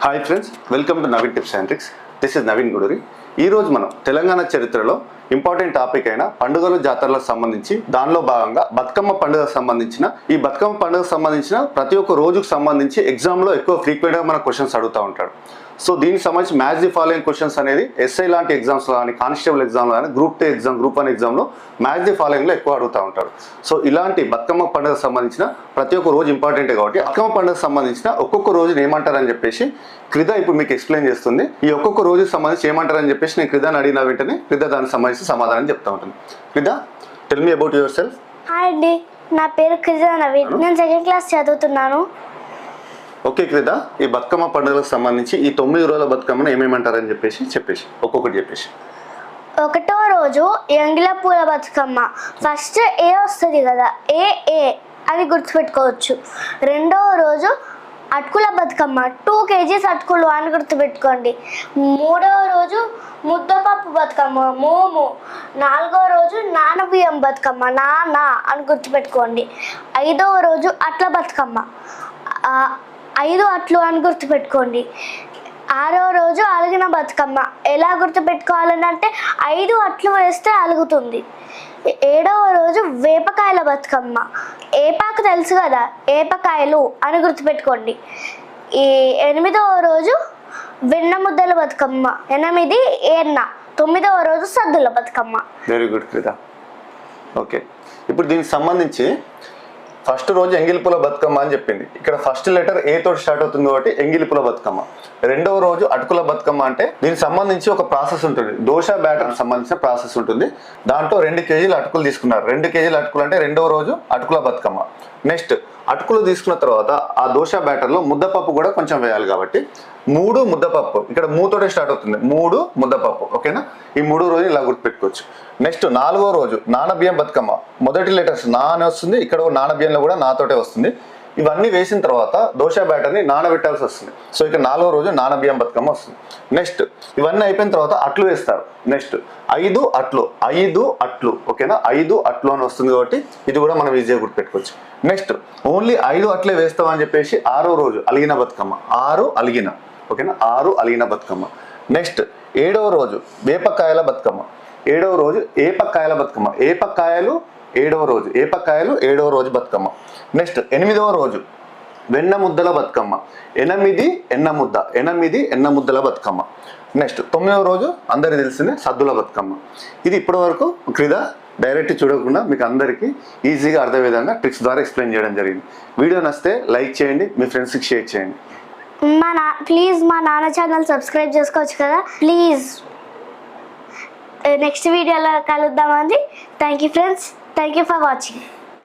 Hi friends, welcome to Naveen tips and tricks. This is Naveen Guduri. ఈరోజు మనం తెలంగాణ చరిత్రలో ఇంపార్టెంట్ టాపిక్ అయిన పండుగలు జాతరలకు సంబంధించి దానిలో భాగంగా బతుకమ్మ పండుగకు సంబంధించిన ప్రతి ఒక్క రోజుకు సంబంధించి ఎగ్జామ్లో ఎక్కువ ఫ్రీక్వెంట్గా మన క్వశ్చన్స్ అడుగుతూ ఉంటాడు. సో దీనికి సంబంధించి మ్యాచ్ ది ఫాలోయింగ్ క్వశ్చన్స్ అనేది ఎస్ఐ లాంటి ఎగ్జామ్స్లో కానీ, కానిస్టేబుల్ ఎగ్జామ్లో కానీ, గ్రూప్ 2 ఎగ్జామ్, గ్రూప్ 1 ఎగ్జామ్లో మ్యాచ్ ది ఫాలోయింగ్లో ఎక్కువ అడుగుతూ ఉంటారు. సో ఇలాంటి బతుకమ్మ పండుగకు సంబంధించిన ప్రతి ఒక్క రోజు ఇంపార్టెంట్ కాబట్టి బతుకమ్మ పండుగకు సంబంధించిన ఒక్కొక్క రోజుని ఏమంటారని చెప్పేసి క్రిద ఇప్పుడు మీకు ఎక్స్ప్లెయిన్ చేస్తుంది. ఈ ఒక్కొక్క రోజుకి సంబంధించి ఏమంటారని చెప్పేసి నేను క్రిదాని అడిగిన వెంటనే క్రిద దానికి సంబంధించి సమాధానం చెప్తా ఉంటుంది. Krida, tell me about yourself. Hi అండి, నా పేరు క్రిద నవీన్. నేను 2nd క్లాస్ చదువుతున్నాను. ఓకే క్రిద, ఈ బతుకమ్మ పండుగలకు సంబంధించి ఈ 9 రోజుల బతుకమ్మను ఏమేమంటారని చెప్పేసి ఒక్కొక్కటి చెప్పేసి. 1వ రోజు ఎంగిల పూల బతుకమ్మ. ఫస్ట్ ఏ వస్తుంది కదా, ఏ అది గుర్తుపెట్టుకోవచ్చు. 2వ రోజు అటుకుల బతుకమ్మ, 2 kgs అటుకులు అని గుర్తుపెట్టుకోండి. 3వ రోజు ముద్దపప్పు బతుకమ్మ, మోము. 4వ రోజు నానబియ్యం బతుకమ్మ, నాన్న అని గుర్తుపెట్టుకోండి. 5వ రోజు అట్ల బతుకమ్మ, 5 అట్లు అని గుర్తుపెట్టుకోండి. 6వ రోజు అలిగిన బతుకమ్మ. ఎలా గుర్తుపెట్టుకోవాలని అంటే 5 అట్లు వేస్తే అలుగుతుంది. 7వ రోజు వేపకాయల బతుకమ్మ. ఏపాకు తెలుసు కదా, ఏపకాయలు అని గుర్తుపెట్టుకోండి. ఈ 8వ రోజు వెన్న ముద్దల బతుకమ్మ. 8 ఏన్న. 9వ రోజు Saddula Bathukamma. Very good Krida. Okay, ఇప్పుడు దీనికి సంబంధించి ఫస్ట్ రోజు ఎంగిలిపుల బతుకమ్మ అని చెప్పింది. ఇక్కడ ఫస్ట్ లెటర్ ఏ తోటి స్టార్ట్ అవుతుంది కాబట్టి ఎంగిలిపుల బతుకమ్మ. 2వ రోజు అటుకుల బతుకమ్మ అంటే దీనికి సంబంధించి ఒక ప్రాసెస్ ఉంటుంది. దోశ బ్యాటర్ సంబంధించిన ప్రాసెస్ ఉంటుంది. దాంట్లో 2 kgs అటుకులు తీసుకున్నారు. 2 kgs అటుకులు అంటే 2వ రోజు అటుకుల బతుకమ్మ. నెక్స్ట్ అటుకులు తీసుకున్న తర్వాత ఆ దోశ బ్యాటర్లో ముద్దపప్పు కూడా కొంచెం వేయాలి కాబట్టి 3 ముద్దపప్పు. ఇక్కడ 3 తోటే స్టార్ట్ అవుతుంది. 3 ముద్దపప్పు. ఓకేనా, ఈ 3 రోజులు ఇలా గుర్తుపెట్టుకోవచ్చు. నెక్స్ట్ 4వ రోజు నానబియ్యం బతుకమ్మ. మొదటి లెటర్స్ నా అని వస్తుంది, ఇక్కడ నానబియ్యంలో కూడా నాతోటే వస్తుంది. ఇవన్నీ వేసిన తర్వాత దోశ బ్యాటర్ని నానబెట్టాల్సి వస్తుంది. సో ఇక్కడ 4వ రోజు నానబియ్యం బతుకమ్మ వస్తుంది. నెక్స్ట్ ఇవన్నీ అయిపోయిన తర్వాత అట్లు వేస్తారు. నెక్స్ట్ 5 అట్లు. ఓకేనా, 5 అట్లు అని వస్తుంది కాబట్టి ఇది కూడా మనం ఈజీగా గుర్తుపెట్టుకోవచ్చు. నెక్స్ట్ ఓన్లీ 5 అట్లే వేస్తామని చెప్పేసి 6వ రోజు అలిగిన బతుకమ్మ. 6 అలిగిన. ఓకేనా, 6 అలిగిన బతుకమ్మ. నెక్స్ట్ 7వ రోజు వేపకాయల బతుకమ్మ. 7వ రోజు ఏపకాయల బతుకమ్మ. ఏపకాయలు 7వ రోజు. ఏపకాయలు 7వ రోజు బతుకమ్మ. నెక్స్ట్ 8వ రోజు వెన్న ముద్దల బతుకమ్మ. 8 ఎన్న ముద్దల బతుకమ్మ. నెక్స్ట్ 9వ రోజు అందరికి తెలిసిందే సద్దుల బతుకమ్మ. ఇది ఇప్పటి వరకు క్రిద డైరెక్ట్ చూడకుండా మీకు అందరికీ ఈజీగా అర్థం విధంగా ట్రిక్స్ ద్వారా ఎక్స్ప్లెయిన్ చేయడం జరిగింది. వీడియో నచ్చితే లైక్ చేయండి, మీ ఫ్రెండ్స్కి షేర్ చేయండి. ప్లీజ్ మా నాన్న ఛానల్ సబ్స్క్రైబ్ చేసుకోవచ్చు కదా ప్లీజ్. నెక్స్ట్ వీడియోలో కలుద్దామండి. Thank you friends, thank you for watching.